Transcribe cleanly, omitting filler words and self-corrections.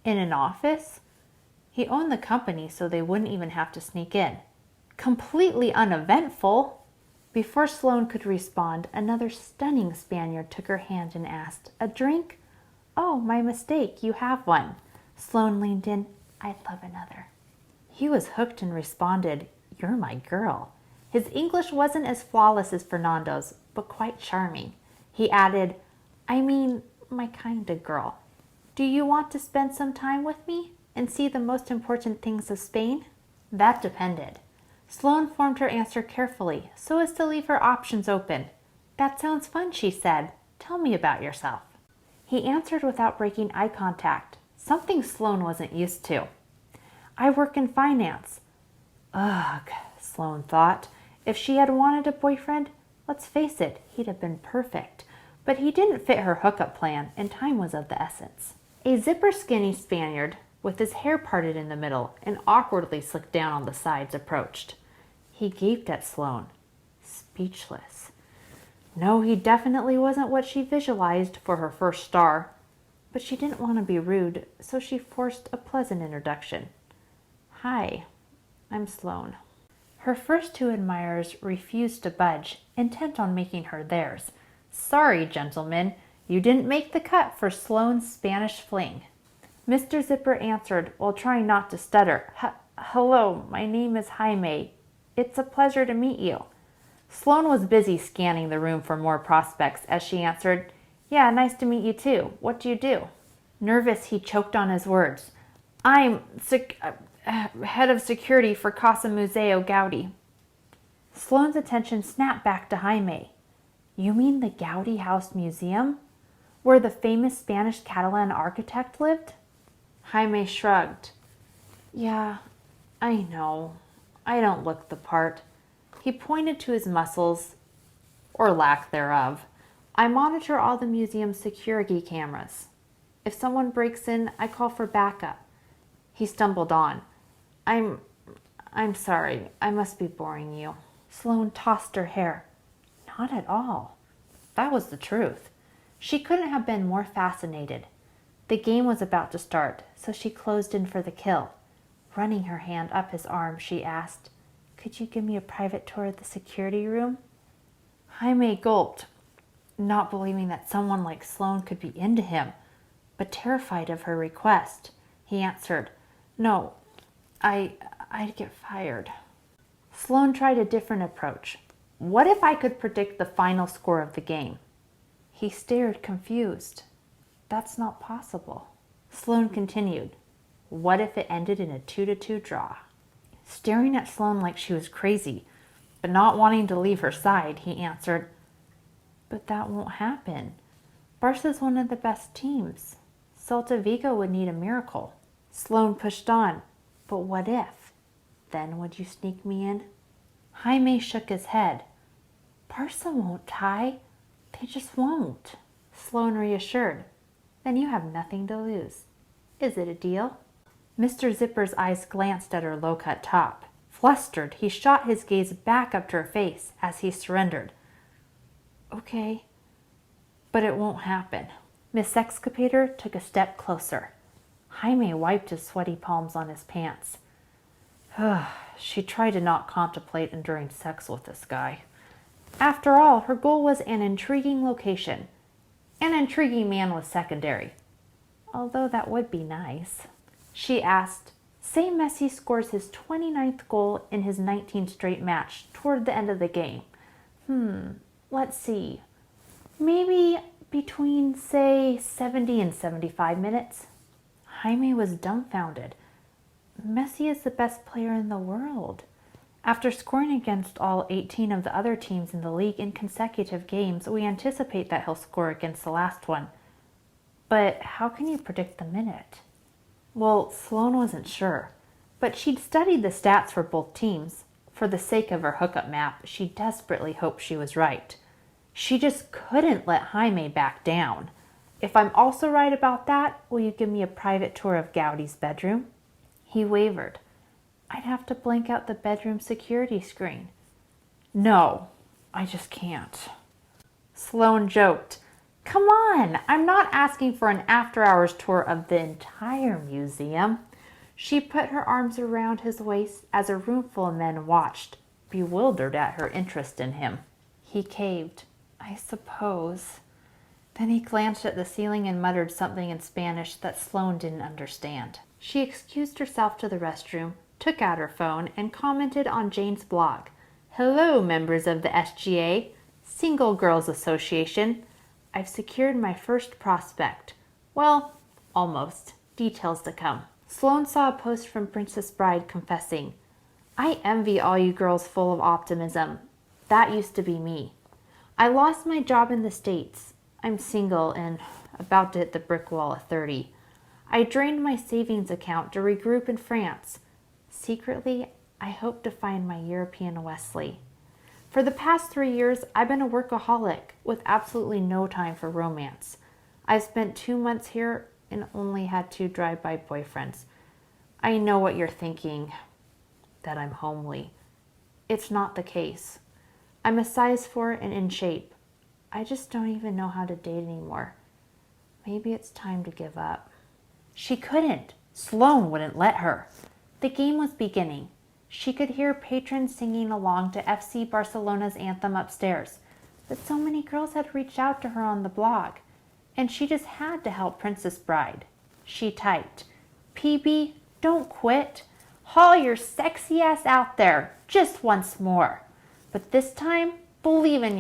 In an office? He owned the company so they wouldn't even have to sneak in. Completely uneventful. Before Sloane could respond, another stunning Spaniard took her hand and asked, "A drink?" "Oh, my mistake, you have one." Sloane leaned in. "I'd love another." He was hooked and responded, "You're my girl." His English wasn't as flawless as Fernando's, but quite charming. He added, "I mean, my kind of girl. Do you want to spend some time with me and see the most important things of Spain?" That depended. Sloane formed her answer carefully so as to leave her options open. "That sounds fun," she said. "Tell me about yourself." He answered without breaking eye contact, something Sloane wasn't used to. "I work in finance." Ugh, Sloane thought. If she had wanted a boyfriend, let's face it, he'd have been perfect. But he didn't fit her hookup plan, and time was of the essence. A zipper skinny Spaniard, with his hair parted in the middle and awkwardly slicked down on the sides, approached. He gaped at Sloane, speechless. No, he definitely wasn't what she visualized for her first star. But she didn't want to be rude, so she forced a pleasant introduction. "Hi, I'm Sloane." Her first two admirers refused to budge, intent on making her theirs. "Sorry, gentlemen, you didn't make the cut for Sloane's Spanish fling." Mr. Zipper answered while trying not to stutter. "Hello, my name is Jaime. It's a pleasure to meet you." Sloane was busy scanning the room for more prospects as she answered, "Yeah, nice to meet you too. What do you do?" Nervous, he choked on his words. "I'm head of security for Casa Museo Gaudi." Sloane's attention snapped back to Jaime. "You mean the Gaudi House Museum, where the famous Spanish Catalan architect lived?" Jaime shrugged. "Yeah, I know. I don't look the part." He pointed to his muscles, or lack thereof. "I monitor all the museum's security cameras. If someone breaks in, I call for backup." He stumbled on. I'm sorry. I must be boring you." Sloane tossed her hair. Not at all. That was the truth. She couldn't have been more fascinated. The game was about to start, so she closed in for the kill. Running her hand up his arm, she asked, "Could you give me a private tour of the security room?" Jaime gulped, not believing that someone like Sloane could be into him, but terrified of her request. He answered, "No, I'd get fired." Sloane tried a different approach. "What if I could predict the final score of the game?" He stared, confused. "That's not possible." Sloane continued, "What if it ended in a 2-2 draw?" Staring at Sloane like she was crazy, but not wanting to leave her side, he answered, "But that won't happen. Barca's one of the best teams. Celta Vigo would need a miracle." Sloane pushed on. "But what if? Then would you sneak me in?" Jaime shook his head. "Barca won't tie. They just won't." Sloane reassured. "Then you have nothing to lose. Is it a deal?" Mr. Zipper's eyes glanced at her low-cut top. Flustered, he shot his gaze back up to her face as he surrendered. "Okay, but it won't happen." Miss Excavator took a step closer. Jaime wiped his sweaty palms on his pants. She tried to not contemplate enduring sex with this guy. After all, her goal was an intriguing location. An intriguing man was secondary. Although that would be nice. She asked, "Say Messi scores his 29th goal in his 19th straight match toward the end of the game. Let's see. Maybe between, say, 70 and 75 minutes." Jaime was dumbfounded. Messi is the best player in the world. After scoring against all 18 of the other teams in the league in consecutive games, we anticipate that he'll score against the last one. But how can you predict the minute? Well, Sloane wasn't sure, but she'd studied the stats for both teams. For the sake of her hookup map, she desperately hoped she was right. She just couldn't let Jaime back down. "If I'm also right about that, will you give me a private tour of Gaudi's bedroom?" He wavered. "I'd have to blank out the bedroom security screen." "No, I just can't." Sloane joked, Come on, I'm not asking for an after-hours tour of the entire museum. She put her arms around his waist as a roomful of men watched, bewildered at her interest in him. He caved. I suppose. Then he glanced at the ceiling and muttered something in Spanish that Sloane didn't understand. She excused herself to the restroom, took out her phone, and commented on Jane's blog. Hello, members of the SGA, Single Girls Association. I've secured my first prospect. Well, almost. Details to come. Sloane saw a post from Princess Bride confessing, I envy all you girls full of optimism. That used to be me. I lost my job in the States. I'm single and about to hit the brick wall at 30. I drained my savings account to regroup in France. Secretly, I hope to find my European Wesley. For the past 3 years, I've been a workaholic with absolutely no time for romance. I've spent 2 months here and only had 2 drive-by boyfriends. I know what you're thinking, that I'm homely. It's not the case. I'm a size 4 and in shape. I just don't even know how to date anymore. Maybe it's time to give up. She couldn't. Sloane wouldn't let her. The game was beginning. She could hear patrons singing along to FC Barcelona's anthem upstairs. But so many girls had reached out to her on the blog, and she just had to help Princess Bride. She typed, PB, don't quit. Haul your sexy ass out there just once more. But this time, believe in